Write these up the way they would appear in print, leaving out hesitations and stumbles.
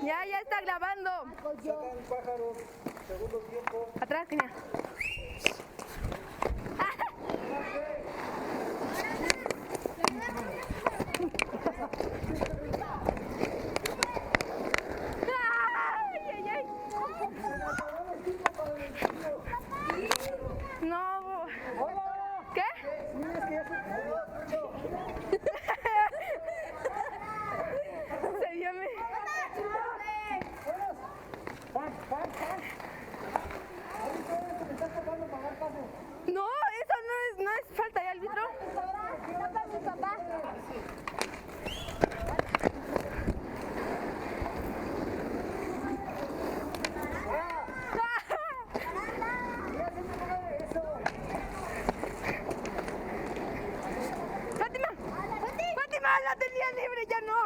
Ya está grabando. Sacan pájaros, segundo tiempo. Atrás, Kenia. No. ¿Qué? Se dio mi... No, eso no es falta de árbitro. Fátima, la tenía libre, ya no.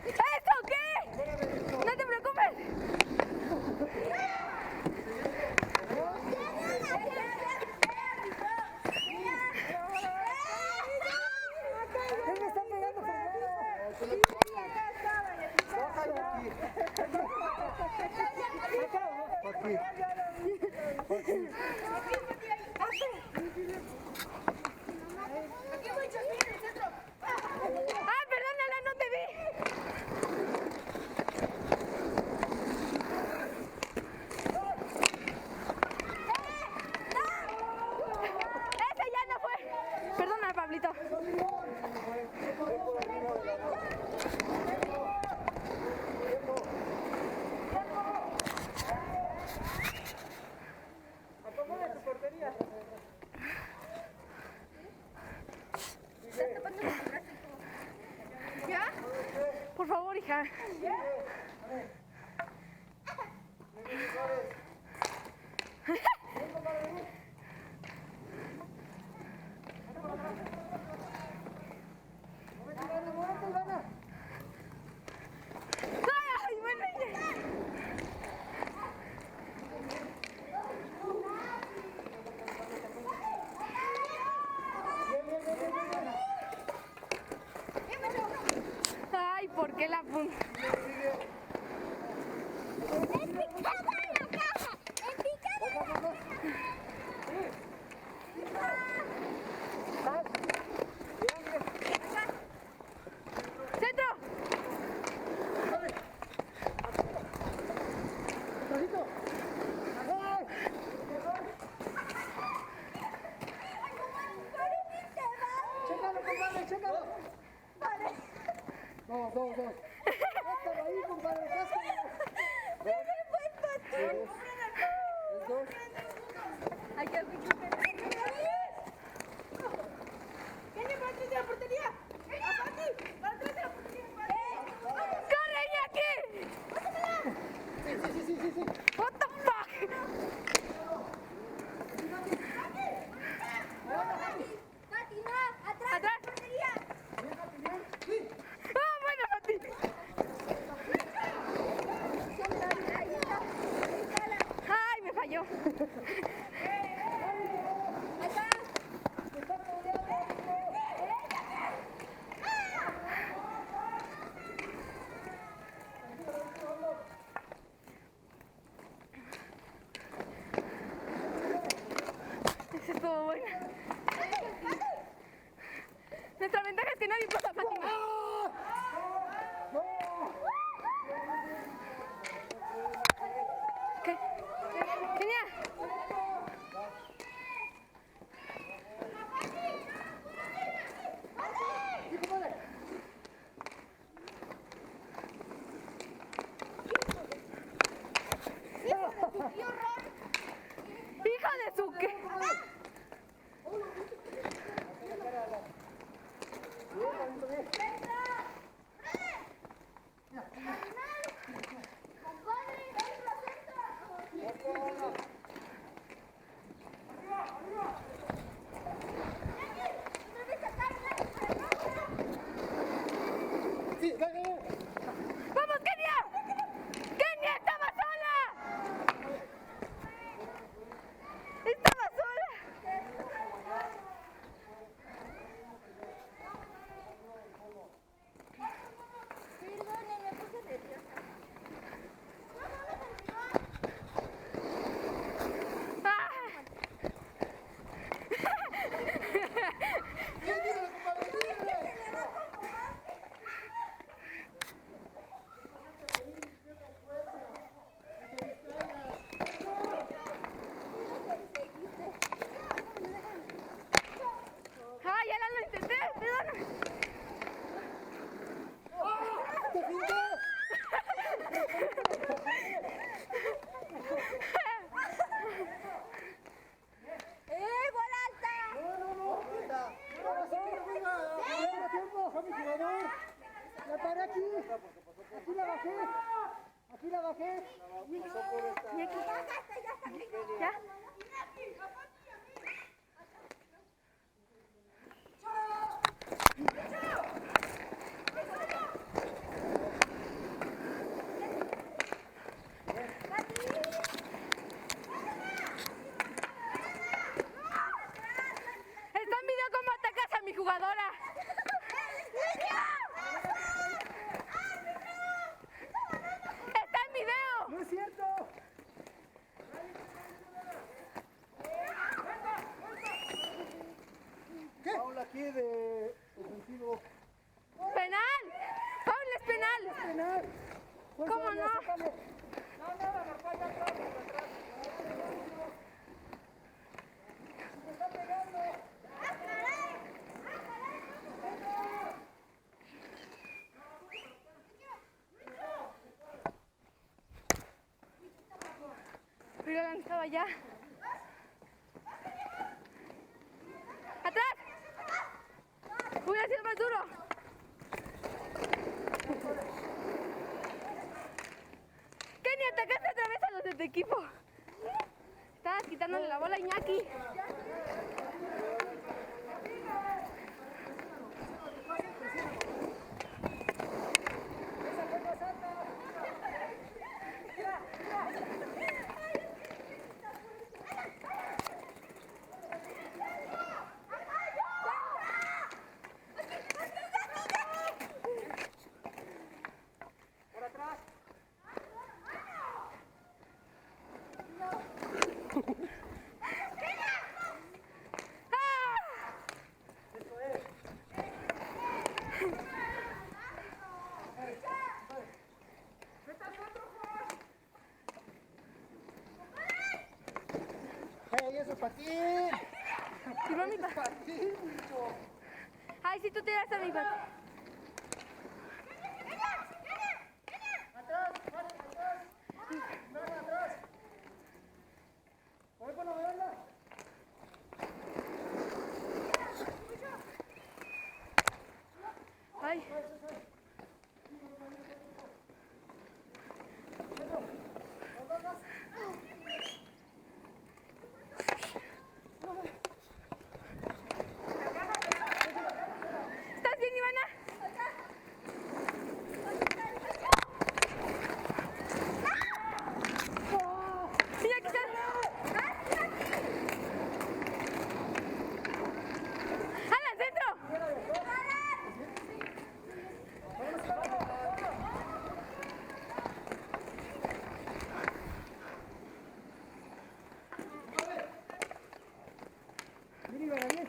¿Eso qué? No te preocupes. ¿Quién me está pegando primero? Ah, perdónala, no te vi. Ese ya no fue. Perdona, Pablito. Acomoda tu portería. ¿Ya? Por favor, hija. Ay, bueno, ay, ¿por qué la punta? ¡Centro! Chécalo, compadre, chécalo. Dos. Cáscalo ahí, compadre, cáscalo. Es dos. ¡Corre, Iñaki! Sí. What the fuck? Atrás. Ah, bueno, Fati. Ay, me falló. Eso estuvo bueno. Nuestra ventaja es que nadie pasa a Fátima. ¿Qué? Genial. Hija de su qué. no, no. Sácale. No, nada, la falla atrás, atrás. Se está pegando. Pero lanzaba ya. ¡Atrás! Hubiera sido más duro. Kenny, atacaste otra vez a los de tu equipo. Estabas quitándole la bola a Iñaki. Por atrás. Eso es. ¡Ey, eso es para ti! Y mamita. ¡Para ti, hijo! Ay, si tú tiraste a mi papá. ¡Atrás! ¡Vale, atrás! ¡Vale, atrás! ¡Voy por la bala! Ay. ¿Estás bien, Ivana? Mira, aquí está. ¡Hala, al centro! Mira, Ivana, bien.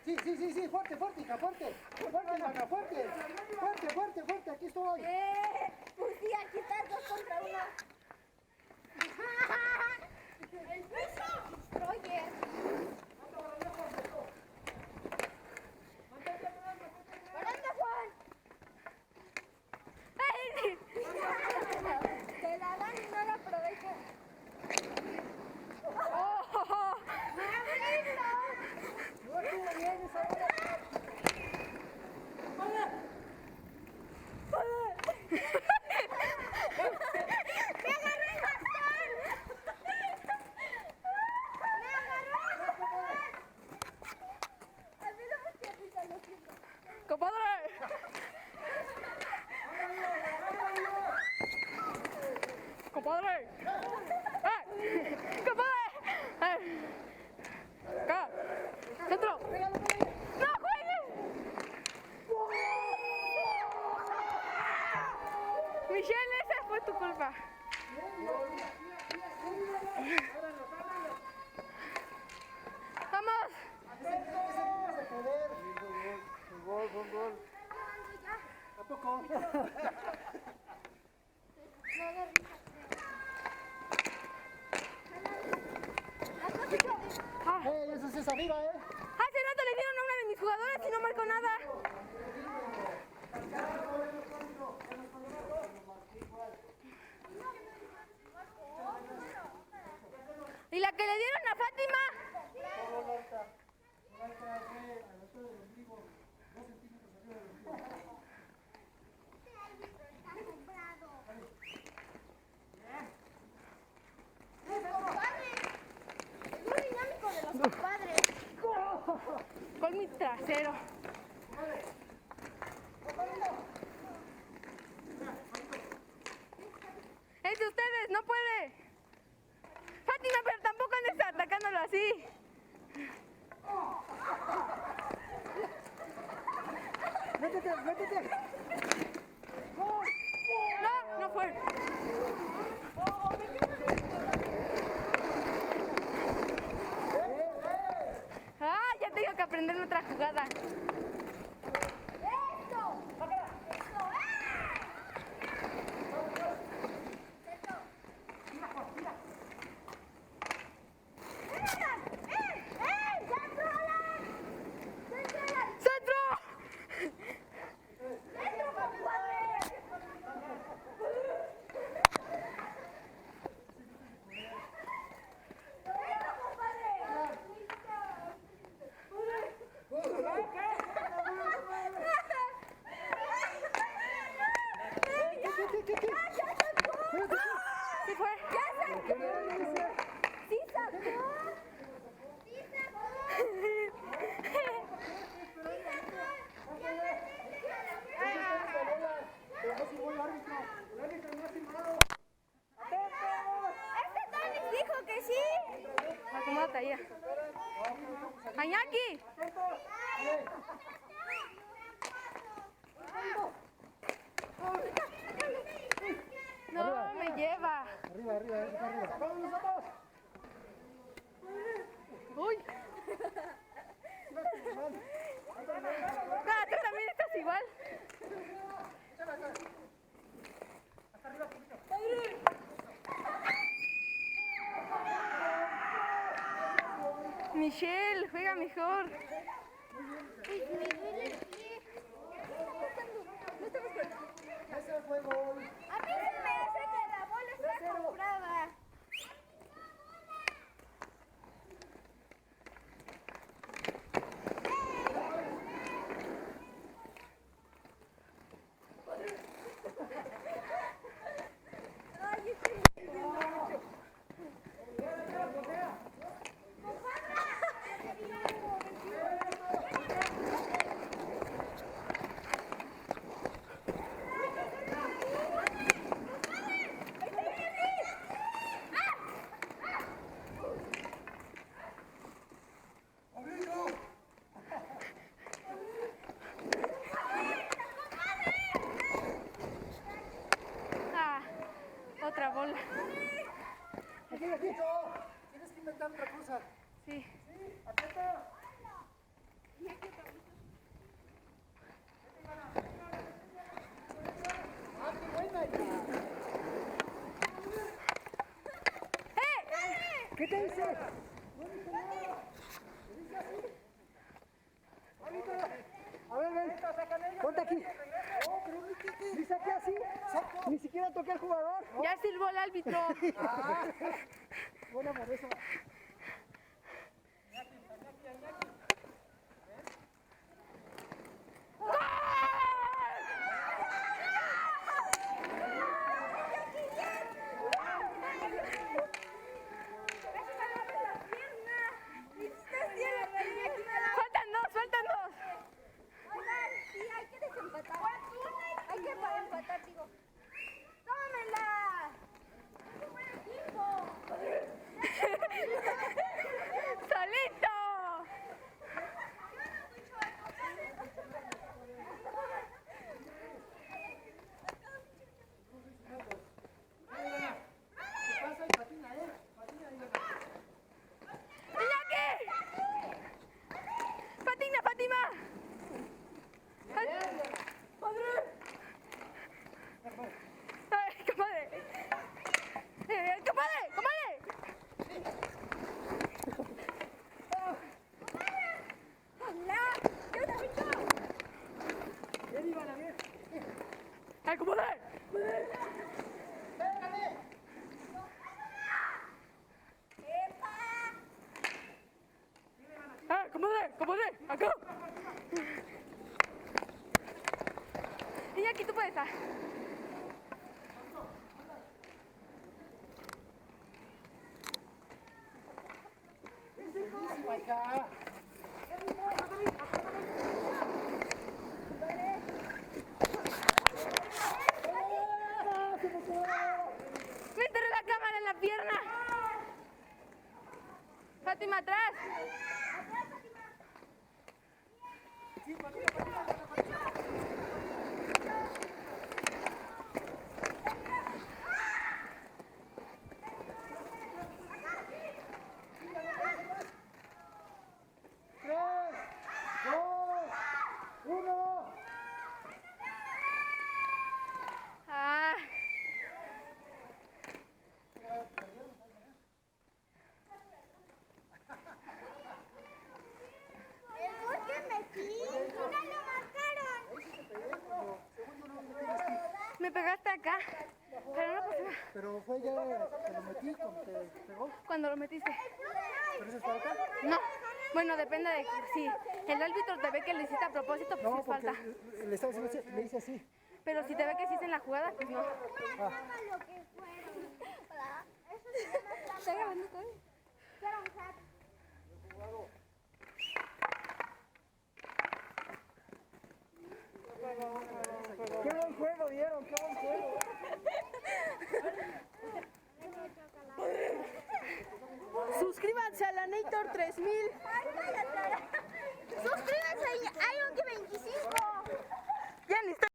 Sí, fuerte, fuerte, hija, fuerte. Fuerte, Ivana, fuerte. Fuerte, fuerte, fuerte, aquí estoy. Pues sí, aquí estás 2 contra 1. El piso. Destroyer. ¡Parando, Juan! ¡Ay! Te la dan y no la aprovechan. ¡Oh! No estuvo bien esa bola. ¡Me agarré el bastón! ¡Me agarró el bastón! A mí no me pierdes a los chicos. ¡Compadre! ¡Compadre! ¡Eh! ¡Compadre! ¡Acá! ¡Centro! ¡No juegues! Michelle, esa fue tu culpa. ¡Vamos! Gol. ¿A poco? Ah, ¡Ey, eso sí es arriba, eh! hace rato le dieron a una de mis jugadoras y no marcó nada. ¿Y la que le dieron a Fátima? Es muy dinámico de los compadres. Con mi trasero. Es de ustedes, no puede. Fátima, pero tampoco andes atacándolo así. ¡Métete! No, no fue. Ah, ya tengo que aprender otra jugada. ¡Esto! ¡Esto! ¡Ah! ¡Sí sacó! ¡Sí sacó! ¡Este Tony dijo que sí! Acomódate ahí. ¡Añaki! No, me lleva. Arriba, arriba, arriba. ¡Vamos, vamos! ¡Uy! Ah, tú también estás igual. Michelle, juega mejor. Uy, me duele el pie. ¿Qué está pasando? Ese fue gol. A mí se me hace que la bola está comprada. Ah, otra bola. Aquí, aquí. Tienes que inventar otra cosa. Sí. Atenta. Ah, qué buena. ¿Qué te dice? A ver, ven. Ponte aquí. Ni saqué así. Ni siquiera toqué al jugador. Ya silbó el árbitro. Ah, bueno, por eso. Faltan dos, faltan dos. Oigan, sí, hay que desempatar. Hay que empatar, digo. ¡Tómenla! ¡Qué buen equipo! ¡Solito! ¡Iñaki! ¡Patina, Fátima! ¡Ay, compadre! ¡Compadre! ¡Compadre! ¡Ay, compadre! ¡Ah, compadre! ¡Compadre! ¡Acá! Iñaki, tú puedes. Acá. ¡Métele la cámara en la pierna! ¡Fátima, atrás! ¡Ah! El gol que metí, no lo marcaron. Me pegaste acá, pero no pasó nada. Pero fue ya que lo metí cuando te pegó. Cuando lo metiste. ¿Pero eso es falta? No. Bueno, depende de si el árbitro te ve que le hiciste a propósito, pues sí No, es porque falta. le estaba diciendo, le hice así. Pero si te ve que sí es en la jugada, pues no. Lo que fueron. Eso sí. Quiero un hat. Qué buen juego dieron, qué buen juego. Suscríbanse a la Nator 3000. Ay, cállate. Suscríbanse a Ion 25. Ya ni está.